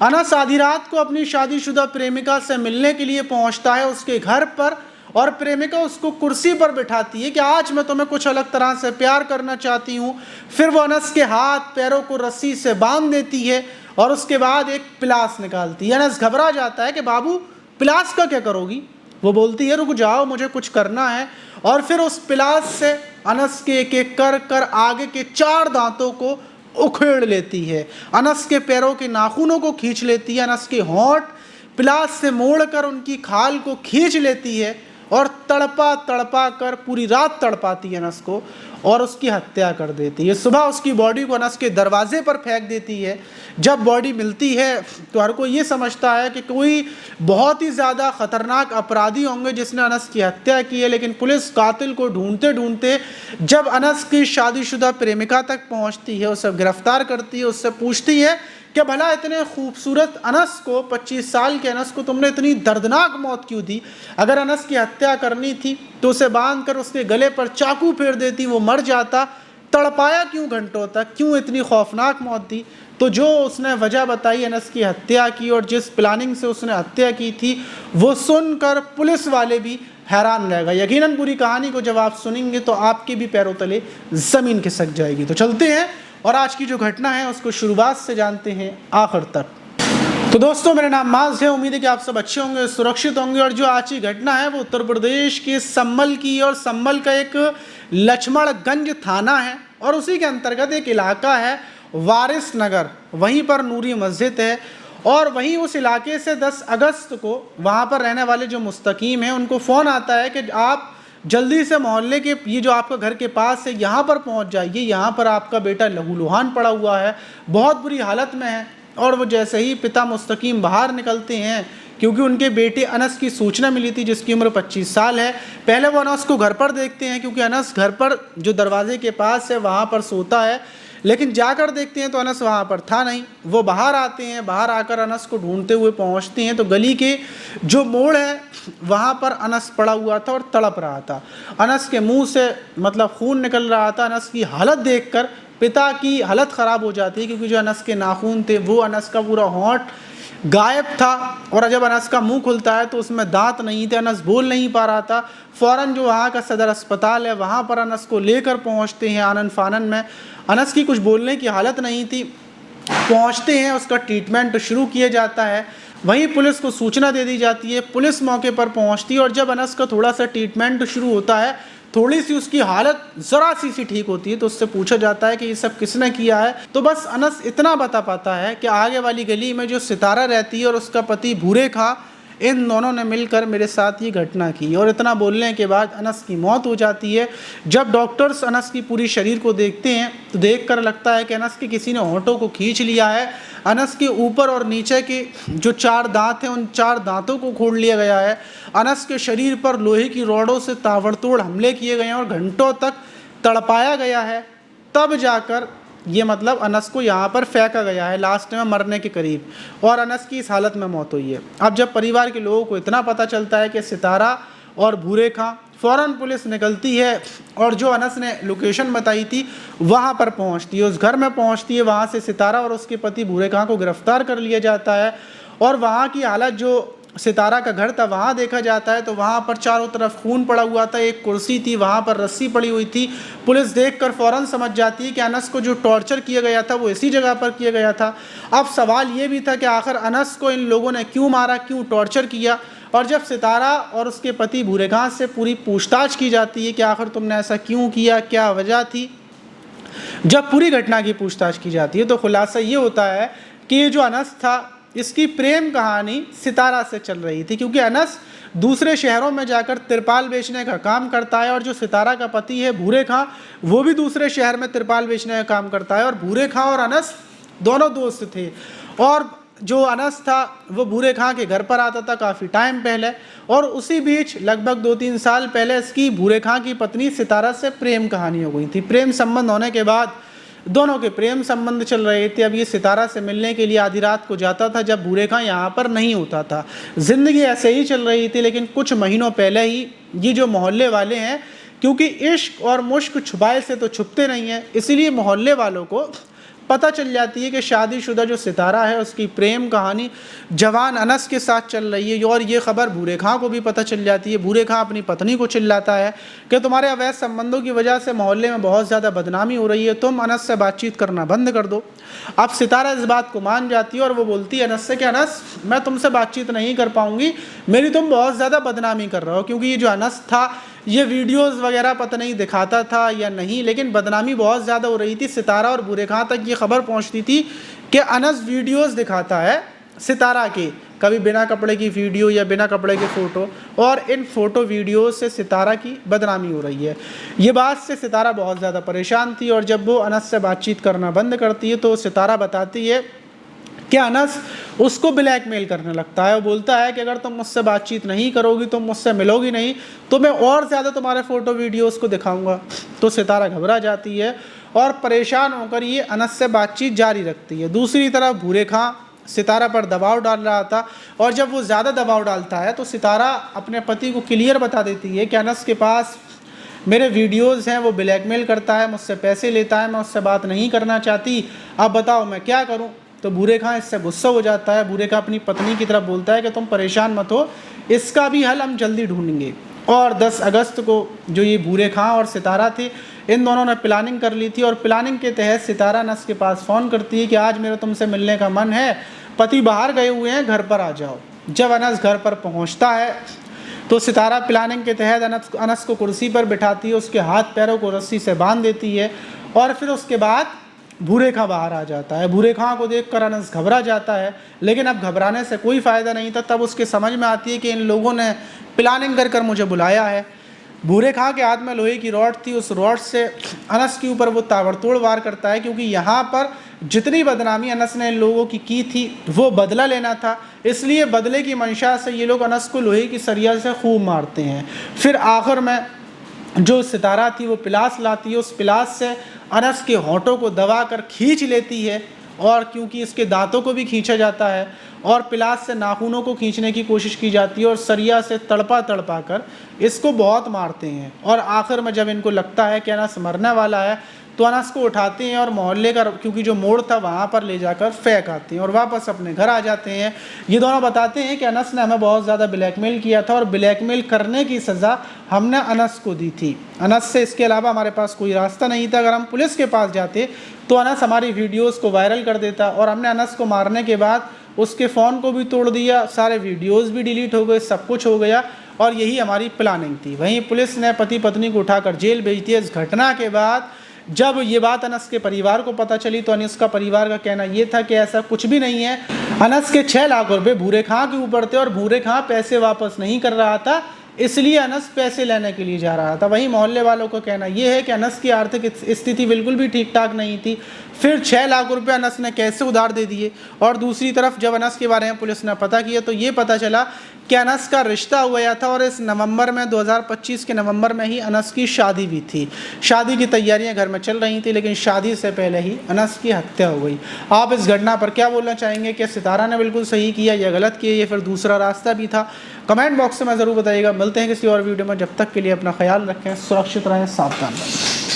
अनस आधी रात को अपनी शादीशुदा प्रेमिका से मिलने के लिए पहुंचता है उसके घर पर, और प्रेमिका उसको कुर्सी पर बिठाती है कि आज मैं तुम्हें कुछ अलग तरह से प्यार करना चाहती हूँ। फिर वो अनस के हाथ पैरों को रस्सी से बांध देती है और उसके बाद एक पिलास निकालती है। अनस घबरा जाता है कि बाबू पिलास का क्या करोगी? वो बोलती है रुक जाओ, मुझे कुछ करना है। और फिर उस पिलास से अनस के एक एक कर कर आगे के 4 दांतों को उखेड़ लेती है, अनस के पैरों के नाखूनों को खींच लेती है, अनस के होंठ पिलास से मोड़कर उनकी खाल को खींच लेती है और तड़पा तड़पा कर पूरी रात तड़पाती है अनस को और उसकी हत्या कर देती है। सुबह उसकी बॉडी को अनस के दरवाजे पर फेंक देती है। जब बॉडी मिलती है तो हर कोई ये समझता है कि कोई बहुत ही ज़्यादा ख़तरनाक अपराधी होंगे जिसने अनस की हत्या की है, लेकिन पुलिस कातिल को ढूंढते ढूंढते जब अनस की शादीशुदा प्रेमिका तक पहुंचती है, उसे गिरफ्तार करती है, उससे पूछती है कि भला इतने खूबसूरत अनस को, 25 साल के अनस को तुमने इतनी दर्दनाक मौत क्यों दी? अगर अनस की हत्या करनी थी तो उसे बांध कर उसके गले पर चाकू फेर देती, वो मर जाता। तड़पाया क्यों घंटों तक? क्यों इतनी खौफनाक मौत दी? तो जो उसने वजह बताई अनस की हत्या की और जिस प्लानिंग से उसने हत्या की थी, वो सुनकर पुलिस वाले भी हैरान रह गए। यकीनन पूरी कहानी को जब आप सुनेंगे तो आपके भी पैरों तले ज़मीन खिसक जाएगी। तो चलते हैं और आज की जो घटना है उसको शुरुआत से जानते हैं आखिर तक। तो दोस्तों, मेरा नाम माज है, उम्मीद है कि आप सब अच्छे होंगे, सुरक्षित होंगे। और जो आज की घटना है वो उत्तर प्रदेश के संभल की, और संभल का एक लक्ष्मणगंज थाना है और उसी के अंतर्गत एक इलाका है वारिस नगर, वहीं पर नूरी मस्जिद है। और वहीं उस इलाके से 10 अगस्त को वहाँ पर रहने वाले जो मुस्तकीम हैं उनको फ़ोन आता है कि आप जल्दी से मोहल्ले के ये जो आपका घर के पास है यहाँ पर पहुँच जाइए, यहाँ पर आपका बेटा लहूलुहान पड़ा हुआ है, बहुत बुरी हालत में है। और वो जैसे ही पिता मुस्तकीम बाहर निकलते हैं, क्योंकि उनके बेटे अनस की सूचना मिली थी जिसकी उम्र 25 साल है, पहले वो अनस को घर पर देखते हैं क्योंकि अनस घर पर जो दरवाजे के पास है वहाँ पर सोता है, लेकिन जाकर देखते हैं तो अनस वहाँ पर था नहीं। वो बाहर आते हैं, बाहर आकर अनस को ढूंढते हुए पहुँचते हैं तो गली के जो मोड़ है वहाँ पर अनस पड़ा हुआ था और तड़प रहा था। अनस के मुंह से मतलब खून निकल रहा था। अनस की हालत देखकर पिता की हालत ख़राब हो जाती है क्योंकि जो अनस के नाखून थे वो अनस का पूरा होंठ गायब था, और जब अनस का मुंह खुलता है तो उसमें दांत नहीं थे, अनस बोल नहीं पा रहा था। फ़ौरन जो वहाँ का सदर अस्पताल है वहाँ पर अनस को लेकर पहुँचते हैं आनन फानन में। अनस की कुछ बोलने की हालत नहीं थी। पहुँचते हैं, उसका ट्रीटमेंट शुरू किया जाता है। वहीं पुलिस को सूचना दे दी जाती है, पुलिस मौके पर पहुँचती है और जब अनस का थोड़ा सा ट्रीटमेंट शुरू होता है, थोड़ी सी उसकी हालत ज़रा सी ठीक होती है तो उससे पूछा जाता है कि ये सब किसने किया है। तो बस अनस इतना बता पाता है कि आगे वाली गली में जो सितारा रहती है और उसका पति भूरे खां, इन दोनों ने मिलकर मेरे साथ ये घटना की। और इतना बोलने के बाद अनस की मौत हो जाती है। जब डॉक्टर्स अनस की पूरी शरीर को देखते हैं तो देखकर लगता है कि अनस के किसी ने होंठों को खींच लिया है। अनस के ऊपर और नीचे के जो 4 दांत हैं उन 4 दांतों को खोल लिया गया है। अनस के शरीर पर लोहे की रॉडों से ताबड़तोड़ हमले किए गए हैं और घंटों तक तड़पाया गया है। तब जाकर ये मतलब अनस को यहाँ पर फेंका गया है लास्ट में मरने के करीब, और अनस की इस हालत में मौत हुई है। अब जब परिवार के लोगों को इतना पता चलता है कि सितारा और भूरे खां, फ़ौरन पुलिस निकलती है और जो अनस ने लोकेशन बताई थी वहाँ पर पहुँचती है, उस घर में पहुँचती है। वहाँ से सितारा और उसके पति भूरे खां को गिरफ़्तार कर लिया जाता है और वहाँ की हालत जो सितारा का घर था वहाँ देखा जाता है तो वहाँ पर चारों तरफ खून पड़ा हुआ था, एक कुर्सी थी, वहाँ पर रस्सी पड़ी हुई थी। पुलिस देखकर फ़ौरन समझ जाती है कि अनस को जो टॉर्चर किया गया था वो इसी जगह पर किया गया था। अब सवाल ये भी था कि आखिर अनस को इन लोगों ने क्यों मारा, क्यों टॉर्चर किया। और जब सितारा और उसके पति भूरे खां से पूरी पूछताछ की जाती है कि आखिर तुमने ऐसा क्यों किया, क्या वजह थी, जब पूरी घटना की पूछताछ की जाती है तो खुलासा ये होता है कि ये जो अनस था इसकी प्रेम कहानी सितारा से चल रही थी, क्योंकि अनस दूसरे शहरों में जाकर तिरपाल बेचने का काम करता है और जो सितारा का पति है भूरे खां वो भी दूसरे शहर में तिरपाल बेचने का काम करता है। और भूरे खां और अनस दोनों दोस्त थे और जो अनस था वो भूरे खां के घर पर आता था काफ़ी टाइम पहले, और उसी बीच लगभग 2-3 साल पहले इसकी भूरे खां की पत्नी सितारा से प्रेम कहानी हो गई थी। प्रेम संबंध होने के बाद दोनों के प्रेम संबंध चल रहे थे। अब ये सितारा से मिलने के लिए आधी रात को जाता था जब भूरे खां यहाँ पर नहीं होता था। ज़िंदगी ऐसे ही चल रही थी, लेकिन कुछ महीनों पहले ही ये जो मोहल्ले वाले हैं, क्योंकि इश्क और मुश्क छुपाए से तो छुपते नहीं हैं, इसीलिए मोहल्ले वालों को पता चल जाती है कि शादीशुदा जो सितारा है उसकी प्रेम कहानी जवान अनस के साथ चल रही है। और ये खबर भूरे खां को भी पता चल जाती है। भूरे खां अपनी पत्नी को चिल्लाता है कि तुम्हारे अवैध संबंधों की वजह से मोहल्ले में बहुत ज़्यादा बदनामी हो रही है, तुम अनस से बातचीत करना बंद कर दो। अब सितारा इस बात को मान जाती है और वो बोलती है अनस से कि अनस, मैं तुमसे बातचीत नहीं कर पाऊंगी, मेरी तुम बहुत ज़्यादा बदनामी कर रहे हो। क्योंकि ये जो अनस था ये वीडियोस वगैरह पता नहीं दिखाता था या नहीं, लेकिन बदनामी बहुत ज़्यादा हो रही थी। सितारा और भूरे खां तक ये खबर पहुंचती थी कि अनस वीडियोस दिखाता है सितारा के, कभी बिना कपड़े की वीडियो या बिना कपड़े के फ़ोटो, और इन फ़ोटो वीडियो से सितारा की बदनामी हो रही है। ये बात से सितारा बहुत ज़्यादा परेशान थी और जब वो अनस से बातचीत करना बंद करती है तो सितारा बताती है कि अनस उसको ब्लैकमेल करने लगता है और बोलता है कि अगर तुम मुझसे बातचीत नहीं करोगी, तुम मुझसे मिलोगी नहीं, तो मैं और ज़्यादा तुम्हारे फ़ोटो वीडियोस को दिखाऊंगा। तो सितारा घबरा जाती है और परेशान होकर ये अनस से बातचीत जारी रखती है। दूसरी तरफ भूरे खां सितारा पर दबाव डाल रहा था और जब वो ज़्यादा दबाव डालता है तो सितारा अपने पति को क्लियर बता देती है कि अनस के पास मेरे वीडियोस हैं, वो ब्लैकमेल करता है, मुझसे पैसे लेता है, मैं उससे बात नहीं करना चाहती, अब बताओ मैं क्या करूं। तो भूरे खां इससे गुस्सा हो जाता है। भूरे खां अपनी पत्नी की तरफ बोलता है कि तुम परेशान मत हो, इसका भी हल हम जल्दी ढूंढेंगे। और 10 अगस्त को जो ये भूरे खां और सितारा थे, इन दोनों ने प्लानिंग कर ली थी और प्लानिंग के तहत सितारा अनस के पास फ़ोन करती है कि आज मेरा तुमसे मिलने का मन है, पति बाहर गए हुए हैं, घर पर आ जाओ। जब अनस घर पर पहुंचता है तो सितारा प्लानिंग के तहत अनस को कुर्सी पर बिठाती है, उसके हाथ पैरों को रस्सी से बांध देती है और फिर उसके बाद भूरे खां बाहर आ जाता है। भूरे खां को देखकर अनस घबरा जाता है, लेकिन अब घबराने से कोई फ़ायदा नहीं था। तब उसके समझ में आती है कि इन लोगों ने प्लानिंग कर मुझे बुलाया है। भूरे खां के हाथ में लोहे की रॉड थी, उस रॉड से अनस के ऊपर वो ताबड़तोड़ वार करता है, क्योंकि यहाँ पर जितनी बदनामी अनस ने इन लोगों की थी वो बदला लेना था, इसलिए बदले की मंशा से ये लोग अनस को लोहे की सरिया से खूब मारते हैं। फिर आखिर में जो सितारा थी वो पिलास लाती है, उस पिलास से अनस के होंठों को दबा कर खींच लेती है और क्योंकि इसके दांतों को भी खींचा जाता है और पिलास से नाखूनों को खींचने की कोशिश की जाती है और सरिया से तड़पा कर इसको बहुत मारते हैं। और आखिर में जब इनको लगता है कि अनस मरने वाला है तो अनस को उठाते हैं और मोहल्ले का, क्योंकि जो मोड़ था वहाँ पर ले जाकर फेंक आते हैं और वापस अपने घर आ जाते हैं। ये दोनों बताते हैं कि अनस ने हमें बहुत ज़्यादा ब्लैकमेल किया था और ब्लैकमेल करने की सज़ा हमने अनस को दी थी। अनस से इसके अलावा हमारे पास कोई रास्ता नहीं था। अगर हम पुलिस के पास जाते तो अनस हमारी वीडियोस को वायरल कर देता और हमने अनस को मारने के बाद उसके फ़ोन को भी तोड़ दिया, सारे वीडियोस भी डिलीट हो गए, सब कुछ हो गया और यही हमारी प्लानिंग थी। वहीं पुलिस ने पति पत्नी को उठाकर जेल भेज दिया। इस घटना के बाद जब ये बात अनस के परिवार को पता चली तो अनस का परिवार का कहना ये था कि ऐसा कुछ भी नहीं है, अनस के 6 लाख रुपए भूरे खां के ऊपर थे और भूरे खां पैसे वापस नहीं कर रहा था, इसलिए अनस पैसे लेने के लिए जा रहा था। वहीं मोहल्ले वालों का कहना यह है कि अनस की आर्थिक स्थिति बिल्कुल भी ठीक ठाक नहीं थी, फिर 6 लाख रुपए अनस ने कैसे उधार दे दिए। और दूसरी तरफ जब अनस के बारे में पुलिस ने पता किया तो ये पता चला कि अनस का रिश्ता हुआ था और इस नवंबर में 2025 के नवंबर में ही अनस की शादी भी थी। शादी की तैयारियां घर में चल रही थी, लेकिन शादी से पहले ही अनस की हत्या हो गई। आप इस घटना पर क्या बोलना चाहेंगे? क्या सितारा ने बिल्कुल सही किया या गलत किया, या फिर दूसरा रास्ता भी था? कमेंट बॉक्स में ज़रूर बताइएगा। मिलते हैं किसी और वीडियो में, जब तक के लिए अपना ख्याल रखें, सुरक्षित रहें, सावधान रहें।